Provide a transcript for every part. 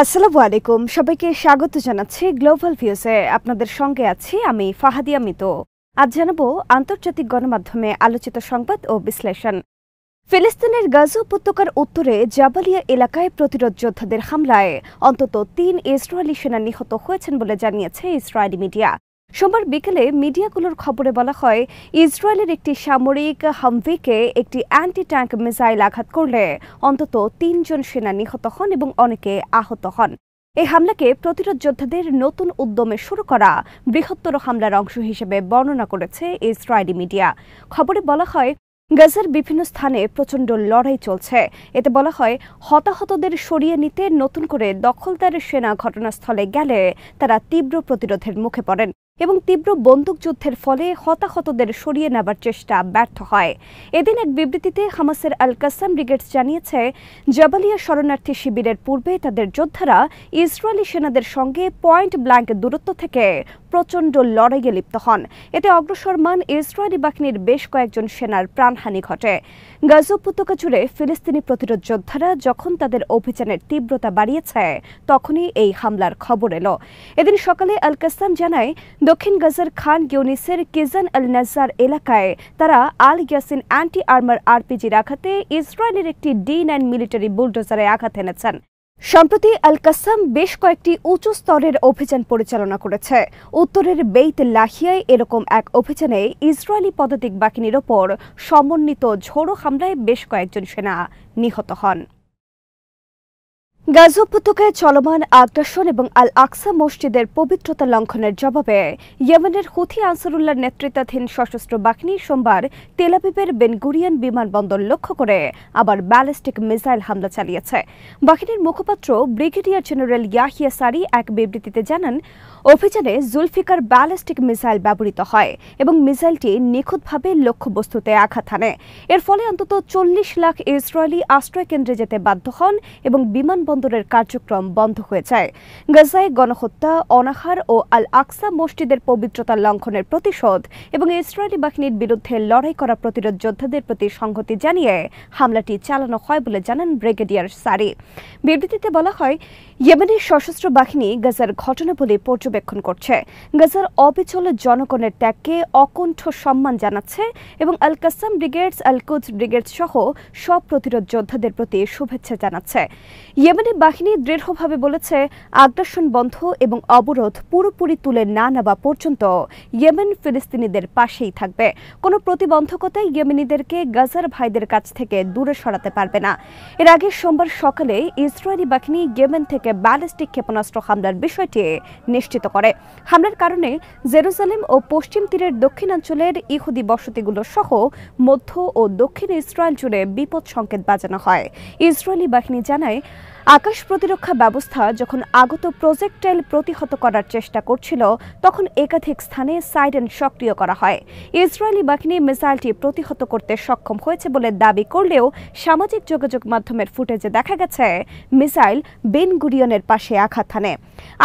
আসসালামু আলাইকুম, সবাইকে স্বাগত জানাচ্ছি গ্লোবাল ভিউজে। আপনাদের সঙ্গে আছি আমি ফাহাদিয়া মিতু। আজ জানাবো আন্তর্জাতিক গণমাধ্যমে আলোচিত সংবাদ ও বিশ্লেষণ। ফিলিস্তিনের গাজা উপত্যকার উত্তরে জাবালিয়া এলাকায় প্রতিরোধ যোদ্ধাদের হামলায় অন্তত ৩ ইসরায়েলি সেনা নিহত হয়েছেন বলে জানিয়েছে ইসরায়েলি মিডিয়া। সোমবার বিকেলে মিডিয়াগুলোর খবরে বলা হয়, ইসরায়েলের একটি সামরিক হামভিকে একটি অ্যান্টি ট্যাঙ্ক মিসাইল আঘাত করলে অন্তত ৩ জন সেনা নিহত হন এবং অনেকে আহত হন। এই হামলাকে প্রতিরোধ যোদ্ধাদের নতুন উদ্যমে শুরু করা বৃহত্তর হামলার অংশ হিসেবে বর্ণনা করেছে ইসরায়েলি মিডিয়া। খবরে বলা হয়, গাজার বিভিন্ন স্থানে প্রচণ্ড লড়াই চলছে। এতে বলা হয়, হতাহতদের সরিয়ে নিতে নতুন করে দখলদার সেনা ঘটনাস্থলে গেলে তারা তীব্র প্রতিরোধের মুখে পড়েন এবং তীব্র বন্দুকযুদ্ধের ফলে হতাহতদের সরিয়ে নেবার চেষ্টা ব্যর্থ হয়। এদিন এক বিবৃতিতে হামাসের আল কাসাম ব্রিগেডস জানিয়েছে, জাবালিয়া শরণার্থী শিবিরের পূর্বে তাদের যোদ্ধারা ইসরায়েলি সেনাদের সঙ্গে পয়েন্ট ব্ল্যাঙ্ক দূরত্ব থেকে প্রচণ্ড লড়াইয়ে লিপ্ত হন। এতে অগ্রসরমান ইসরায়েলি বাহিনীর বেশ কয়েকজন সেনার প্রাণহানি ঘটে। গাজা উপত্যকা জুড়ে ফিলিস্তিনি প্রতিরোধ যোদ্ধারা যখন তাদের অভিযানের তীব্রতা বাড়িয়েছে, তখনই এই হামলার খবর এলো। এদিন সকালে আল কাসাম জানায়, দক্ষিণ গাজার খান ইউনিসের কিজান আল নাজার এলাকায় তারা আল ইয়াসিন অ্যান্টি আর্মার আরপিজির আঘাতে ইসরায়েলের একটি D9 মিলিটারি বুলডোজারে আঘাত এনেছেন। সম্প্রতি আল কাসাম বেশ কয়েকটি উঁচু স্তরের অভিযান পরিচালনা করেছে। উত্তরের বেইত লাহিয়ায় এরকম এক অভিযানে ইসরায়েলি পদাতিক বাহিনীর ওপর সমন্বিত ঝোড়ো হামলায় বেশ কয়েকজন সেনা নিহত হন। গাজা উপত্যকায় চলমান আগ্রাসন এবং আল আকসা মসজিদের পবিত্রতা লঙ্ঘনের জবাবে ইয়েমেনের হুথি আনসারুল্লাহর নেতৃত্বাধীন সশস্ত্র বাহিনী সোমবার তেল আবিবের বেন গুরিয়ন বিমানবন্দর লক্ষ্য করে আবার ব্যালিস্টিক মিসাইল হামলা চালিয়েছে। বাহিনীর মুখপাত্র ব্রিগেডিয়ার জেনারেল ইয়াহিয়া সারি এক বিবৃতিতে জানান, অভিযানে জুলফিকার ব্যালিস্টিক মিসাইল ব্যবহৃত হয় এবং মিসাইলটি নিখুঁতভাবে লক্ষ্যবস্তুতে আঘাত হানে। এর ফলে অন্তত ৪০ লাখ ইসরায়েলি আশ্রয়কেন্দ্রে যেতে বাধ্য হন এবং বিমানবন্দরের কার্যক্রম বন্ধ হয়ে যায়। গাজায় গণহত্যা, অনাহার ও আল আকসা মসজিদের পবিত্রতা লঙ্ঘনের প্রতিশোধ এবং ইসরায়েলি বাহিনীর বিরুদ্ধে লড়াই করা প্রতিরোধ যোদ্ধাদের প্রতি সংহতি জানিয়ে হামলাটি চালানো হয় বলে জানান ব্রিগেডিয়ার সারি। বিবৃতিতে বলা হয়, ইয়েমেনের সশস্ত্র বাহিনী গাজার ঘটনাবলী পর্যবেক্ষণ করছে, গাজার অবিচল জনগণের ত্যাগকে অকুণ্ঠ সম্মান জানাচ্ছে এবং আল কাসাম ব্রিগেডস, আল কুদস ব্রিগেডস সহ সব প্রতিরোধ যোদ্ধাদের প্রতি শুভেচ্ছা জানাচ্ছে। ইয়েমেনি বাহিনী দৃঢ়ভাবে বলেছে, আগ্রাসন বন্ধ এবং অবরোধ পুরোপুরি তুলে না নেওয়া পর্যন্ত ইয়েমেন ফিলিস্তিনিদের পাশেই থাকবে। কোনো প্রতিবন্ধকতাই ইয়েমেনিদেরকে গাজার ভাইদের কাছ থেকে দূরে সরাতে পারবে না। এর আগে সোমবার সকালে ইসরায়েলি বাহিনী ইয়েমেন থেকে ব্যালিস্টিক ক্ষেপণাস্ত্র হামলার বিষয়টি নিশ্চিত করে। হামলার কারণে জেরুজালেম ও পশ্চিম তীরের দক্ষিণাঞ্চলের ইহুদি বসতিগুলো সহ মধ্য ও দক্ষিণ ইসরায়েল জুড়ে বিপদ সংকেত বাজানো হয়। ইসরায়েলি বাহিনী জানায়, আকাশ প্রতিরক্ষা ব্যবস্থা যখন আগত প্রজেক্টাইল প্রতিহত করার চেষ্টা করছিল, তখন একাধিক স্থানে সাইরেন সক্রিয় করা হয়। ইসরায়েলি বাহিনী মিসাইলটি প্রতিহত করতে সক্ষম হয়েছে বলে দাবি করলেও সামাজিক যোগাযোগ মাধ্যমের ফুটেজে দেখা গেছে মিসাইল বেন গুরিয়নের পাশে আঘাত হানে।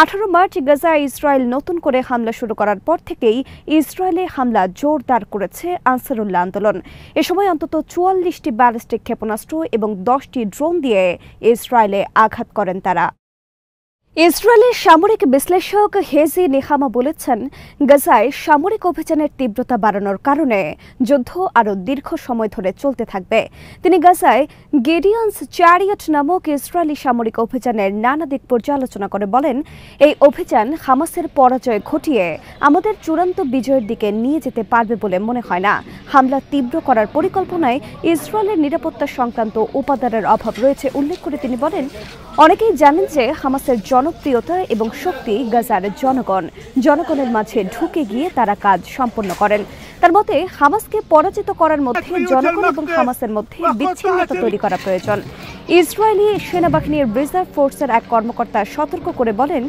18 মার্চ গাজায় ইসরায়েল নতুন করে হামলা শুরু করার পর থেকেই ইসরায়েলে হামলা জোরদার করেছে আনসারুল্লাহ আন্দোলন। এ সময় অন্তত 44টি ব্যালিস্টিক ক্ষেপণাস্ত্র এবং 10টি ড্রোন দিয়ে ইসরায়েলে আঘাত করেন তারা। ইসরায়েলের সামরিক বিশ্লেষক হেজি নেহামা বলেছেন, গাজায় সামরিক অভিযানের তীব্রতা বাড়ানোর কারণে যুদ্ধ আরও দীর্ঘ সময় ধরে চলতে থাকবে। তিনি গাজায় গিডিয়নস চ্যারিয়ট নামক ইসরায়েলি সামরিক অভিযানের নানা দিক পর্যালোচনা করে বলেন, এই অভিযান হামাসের পরাজয় ঘটিয়ে আমাদের চূড়ান্ত বিজয়ের দিকে নিয়ে যেতে পারবে বলে মনে হয় না। হামলা তীব্র করার পরিকল্পনায় ইসরায়েলের নিরাপত্তা সংক্রান্ত উপাদানের অভাব রয়েছে উল্লেখ করে তিনি বলেন, অনেকেই জানেন যে হামাসের জনপ্রিয়তা এবং শক্তি গাজার জনগণের মাঝে ঢুকে গিয়ে তারা কাজ সম্পন্ন করেন। তার মতে, হামাসকে পরাজিত করার মধ্যে জনগণ এবং হামাসের মধ্যে বিচ্ছিন্নতা তৈরি করা প্রয়োজন। ইসরায়েলি সেনাবাহিনীর রিজার্ভ ফোর্সের এক কর্মকর্তা সতর্ক করে বলেন,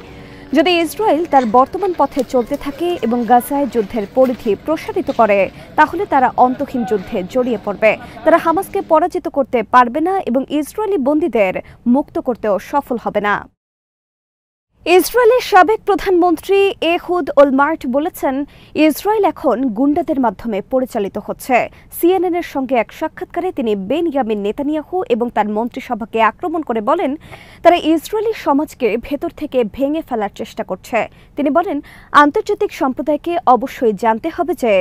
যদি ইসরায়েল তার বর্তমান পথে চলতে থাকে এবং গাজায় যুদ্ধের পরিধি প্রসারিত করে, তাহলে তারা অন্তহীন যুদ্ধে জড়িয়ে পড়বে। তারা হামাসকে পরাজিত করতে পারবে না এবং ইসরায়েলি বন্দীদের মুক্ত করতেও সফল হবে না। ইসরায়েলের সাবেক প্রধানমন্ত্রী এহুদ ওলমার্ট বলেছেন, ইসরায়েল এখন গুন্ডাদের মাধ্যমে পরিচালিত হচ্ছে। সিএনএনের সঙ্গে এক সাক্ষাৎকারে তিনি বেনিয়ামিন নেতানিয়াহু এবং তার মন্ত্রিসভাকে আক্রমণ করে বলেন, তারা ইসরায়েলি সমাজকে ভেতর থেকে ভেঙে ফেলার চেষ্টা করছে। তিনি বলেন, আন্তর্জাতিক সম্প্রদায়কে অবশ্যই জানতে হবে যে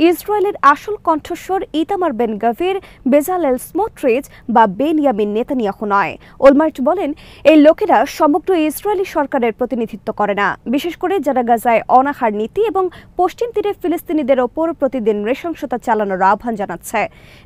ইসরায়েলের আসল কণ্ঠস্বর Itamar Ben Gvir, Bezalel Smotrich বা বেনিয়ামিন নেতানিয়াহু নয়। ওলমার্ট বলেন, এই লোকেরা সমগ্র ইসরায়েলি সরকারের প্রতিনিধিত্ব করে না, বিশেষ করে যারা গাজায় অনাহার নীতি এবং পশ্চিম তীরে ফিলিস্তিনিদের ওপর প্রতিদিন নৃশংসতা চালানোর আহ্বান জানাচ্ছে।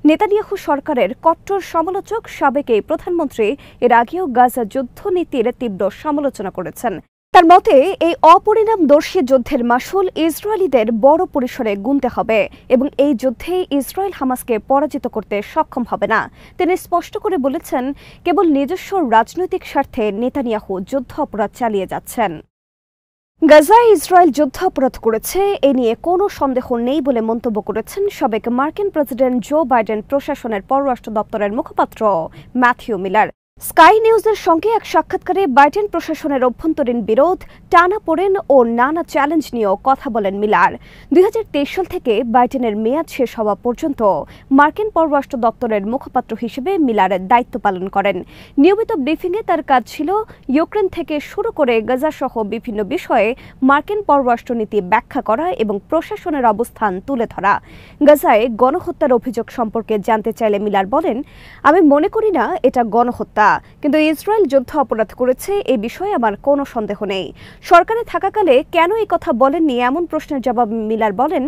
নেতানিয়াহু সরকারের কট্টর সমালোচক সাবেক এই প্রধানমন্ত্রী এর আগেও গাজা যুদ্ধনীতির তীব্র সমালোচনা করেছেন। তার মতে, এই অপরিণামদর্শী যুদ্ধের মাসুল ইসরায়েলিদের বড় পরিসরে গুনতে হবে এবং এই যুদ্ধে ইসরায়েল হামাসকে পরাজিত করতে সক্ষম হবে না। তিনি স্পষ্ট করে বলেছেন, কেবল নিজস্ব রাজনৈতিক স্বার্থে নেতানিয়াহু যুদ্ধ অপরাধ চালিয়ে যাচ্ছেন। গাজায় ইসরায়েল যুদ্ধ অপরাধ করেছে, এ নিয়ে কোনো সন্দেহ নেই বলে মন্তব্য করেছেন সাবেক মার্কিন প্রেসিডেন্ট জো বাইডেন প্রশাসনের পররাষ্ট্র দপ্তরের মুখপাত্র ম্যাথিউ মিলার। স্কাই নিউজের সঙ্গে এক সাক্ষাৎকারে বাইডেন প্রশাসনের অভ্যন্তরীণ বিরোধ, টানাপোড়েন ও নানা চ্যালেঞ্জ নিয়েও কথা বলেন মিলার। 2023 সাল থেকে বাইডেনের মেয়াদ শেষ হওয়া পর্যন্ত মার্কিন পররাষ্ট্র দপ্তরের মুখপাত্র হিসেবে মিলার দায়িত্ব পালন করেন। নিয়মিত ব্রিফিংয়ে তার কাজ ছিল ইউক্রেন থেকে শুরু করে গাজাসহ বিভিন্ন বিষয়ে মার্কিন পররাষ্ট্রনীতি ব্যাখ্যা করা এবং প্রশাসনের অবস্থান তুলে ধরা। গাজায় গণহত্যার অভিযোগ সম্পর্কে জানতে চাইলে মিলার বলেন, আমি মনে করি না এটা গণহত্যা, কিন্তু ইসরায়েল যুদ্ধ অপরাধ করেছে এ বিষয়ে আমার কোনো সন্দেহ নেই। সরকারে থাকাকালে কেন এই কথা বলেননি এমন প্রশ্নের জবাব মিলার বলেন,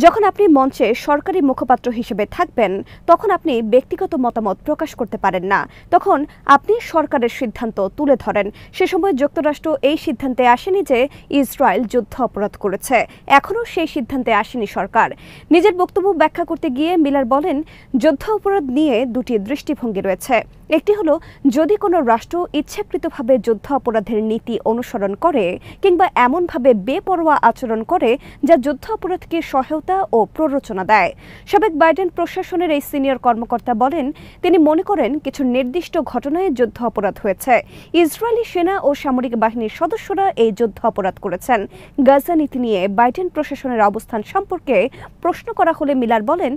যখন আপনি মঞ্চে সরকারি মুখপাত্র হিসেবে থাকবেন তখন আপনি ব্যক্তিগত মতামত প্রকাশ করতে পারেন না, তখন আপনি সরকারের সিদ্ধান্ত তুলে ধরেন। সে সময় যুক্তরাষ্ট্র এই সিদ্ধান্তে আসেনি যে ইসরায়েল যুদ্ধ অপরাধ করেছে, এখনও সেই সিদ্ধান্তে আসেনি সরকার। নিজের বক্তব্য ব্যাখ্যা করতে গিয়ে মিলার বলেন, যুদ্ধ অপরাধ নিয়ে দুটি দৃষ্টিভঙ্গি রয়েছে। একটি হলো, যদি কোনো রাষ্ট্র ইচ্ছাকৃতভাবে যুদ্ধ অপরাধের নীতি অনুসরণ করে কিংবা এমনভাবে বেপরোয়া আচরণ করে যা যুদ্ধ অপরাধকে সহায়তা ও প্ররোচনা দেয়। সাবেক বাইডেন প্রশাসনের এই সিনিয়র কর্মকর্তা বলেন, তিনি মনে করেন কিছু নির্দিষ্ট ঘটনায় যুদ্ধ অপরাধ হয়েছে। ইসরায়েলি সেনা ও সামরিক বাহিনীর সদস্যরা এই যুদ্ধ অপরাধ করেছেন। গাজা নীতি নিয়ে বাইডেন প্রশাসনের অবস্থান সম্পর্কে প্রশ্ন করা হলে মিলার বলেন,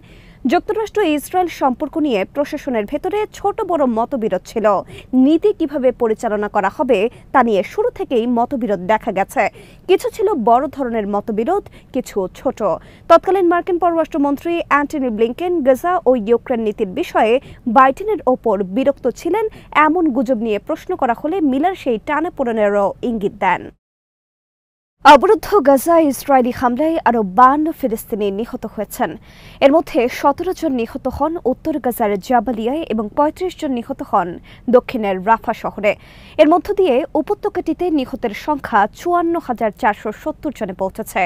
যুক্তরাষ্ট্র ইসরায়েল সম্পর্ক নিয়ে প্রশাসনের ভেতরে ছোট বড় মতবিরোধ ছিল। নীতি কিভাবে পরিচালনা করা হবে তা নিয়ে শুরু থেকেই মতবিরোধ দেখা গেছে। কিছু ছিল বড় ধরনের মতবিরোধ, কিছু ছোট। তৎকালীন মার্কিন পররাষ্ট্রমন্ত্রী অ্যান্টনি ব্লিংকেন গাজা ও ইউক্রেন নীতির বিষয়ে বাইডেনের ওপর বিরক্ত ছিলেন এমন গুজব নিয়ে প্রশ্ন করা হলে মিলার সেই টানাপোড়েনেরও ইঙ্গিত দেন। অবরুদ্ধ গাজায় ইসরায়েলি হামলায় আরও 52 ফিলিস্তিনি নিহত হয়েছেন। এর মধ্যে 17 জন নিহত হন উত্তর গাজার জাবালিয়ায় এবং 35 জন নিহত হন দক্ষিণের রাফা শহরে। এর মধ্য দিয়ে উপত্যকাটিতে নিহতের সংখ্যা 54,470 জনে পৌঁছেছে।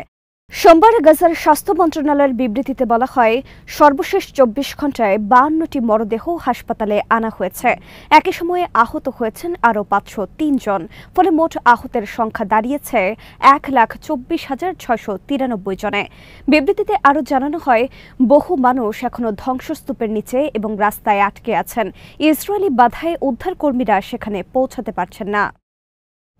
সোমবার গাজার স্বাস্থ্য মন্ত্রণালয়ের বিবৃতিতে বলা হয়, সর্বশেষ 24 ঘণ্টায় 52টি মরদেহ হাসপাতালে আনা হয়েছে। একই সময়ে আহত হয়েছেন আরও 503 জন, ফলে মোট আহতের সংখ্যা দাঁড়িয়েছে 1,24,693 জনে। বিবৃতিতে আরও জানানো হয়, বহু মানুষ এখনও ধ্বংসস্তূপের নিচে এবং রাস্তায় আটকে আছেন। ইসরায়েলি বাধায় উদ্ধারকর্মীরা সেখানে পৌঁছাতে পারছেন না।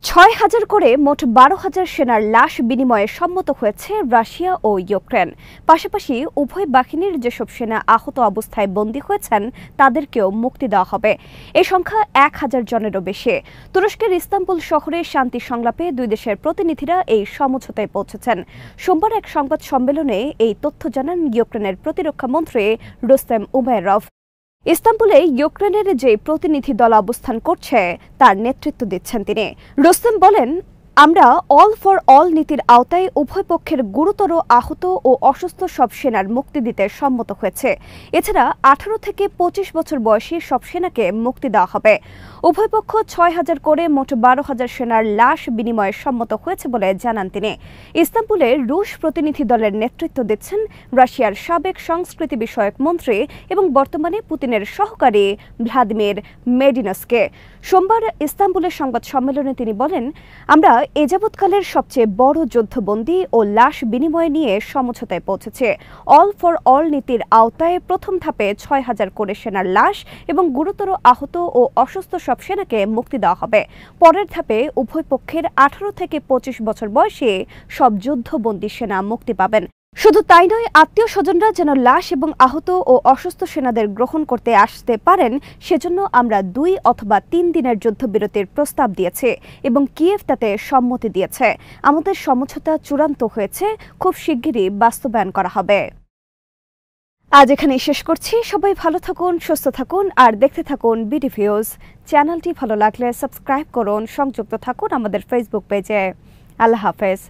6,000 করে মোট 12,000 সেনার লাশ বিনিময়ে সম্মত হয়েছে রাশিয়া ও ইউক্রেন। পাশাপাশি উভয় বাহিনীর যেসব সেনা আহত অবস্থায় বন্দী হয়েছেন তাদেরকেও মুক্তি দেওয়া হবে। এ সংখ্যা 1,000 জনেরও বেশি। তুরস্কের ইস্তাম্বুল শহরে শান্তি সংলাপে দুই দেশের প্রতিনিধিরা এই সমঝোতায় পৌঁছেছেন। সোমবার এক সংবাদ সম্মেলনে এই তথ্য জানান ইউক্রেনের প্রতিরক্ষা মন্ত্রী রুস্তেম উমেরভ। ইস্তাম্বুলে ইউক্রেনের যে প্রতিনিধি দল অবস্থান করছে তার নেতৃত্ব দিচ্ছেন তিনি। রুস্তেম বলেন, আমরা অল ফর অল নীতির আওতায় উভয় পক্ষের গুরুতর আহত ও অসুস্থ সব সেনার মুক্তি দিতে সম্মত হয়েছে। এছাড়া 18 থেকে 25 বছর বয়সী সব সেনাকে মুক্তি দেওয়া হবে। উভয় পক্ষ 6,000 করে মোট 12,000 সেনার লাশ বিনিময়ে সম্মত হয়েছে বলে জানান তিনি। ইস্তাম্বুলে রুশ প্রতিনিধি দলের নেতৃত্ব দিচ্ছেন রাশিয়ার সাবেক সংস্কৃতি বিষয়ক মন্ত্রী এবং বর্তমানে পুতিনের সহকারী ভ্লাদিমির মেডিনস্কি। সোমবার ইস্তাম্বুলের সংবাদ সম্মেলনে তিনি বলেন, আমরা এ যাবৎকালের সবচেয়ে বড় যুদ্ধবন্দী ও লাশ বিনিময় নিয়ে সমঝোতায় পৌঁছেছে। অল ফর অল নীতির আওতায় প্রথম ধাপে ৬,০০০ করে সেনার লাশ এবং গুরুতর আহত ও অসুস্থ সব সেনাকে মুক্তি দেওয়া হবে। পরের ধাপে উভয় পক্ষের ১৮ থেকে ২৫ বছর বয়সী সব যুদ্ধবন্দী সেনা মুক্তি পাবেন। শুধু তাই নয়, আত্মীয় স্বজনরা যেন লাশ এবং আহত ও অসুস্থ সেনাদের গ্রহণ করতে আসতে পারেন, সেজন্য আমরা ২ অথবা ৩ দিনের যুদ্ধবিরতির প্রস্তাব দিয়েছি এবং কিয়েভ তাতে সম্মতি দিয়েছে। আমাদের সমঝোতা চূড়ান্ত হয়েছে, খুব শিগগিরই বাস্তবায়ন করা হবে। আজ এখানেই শেষ করছি। সবাই ভালো থাকুন, সুস্থ থাকুন আর দেখতে থাকুন বিডি ভিউজ। চ্যানেলটি ভালো লাগলে সাবস্ক্রাইব করুন, সংযুক্ত থাকুন আমাদের ফেসবুক পেজে। আল্লাহ হাফেজ।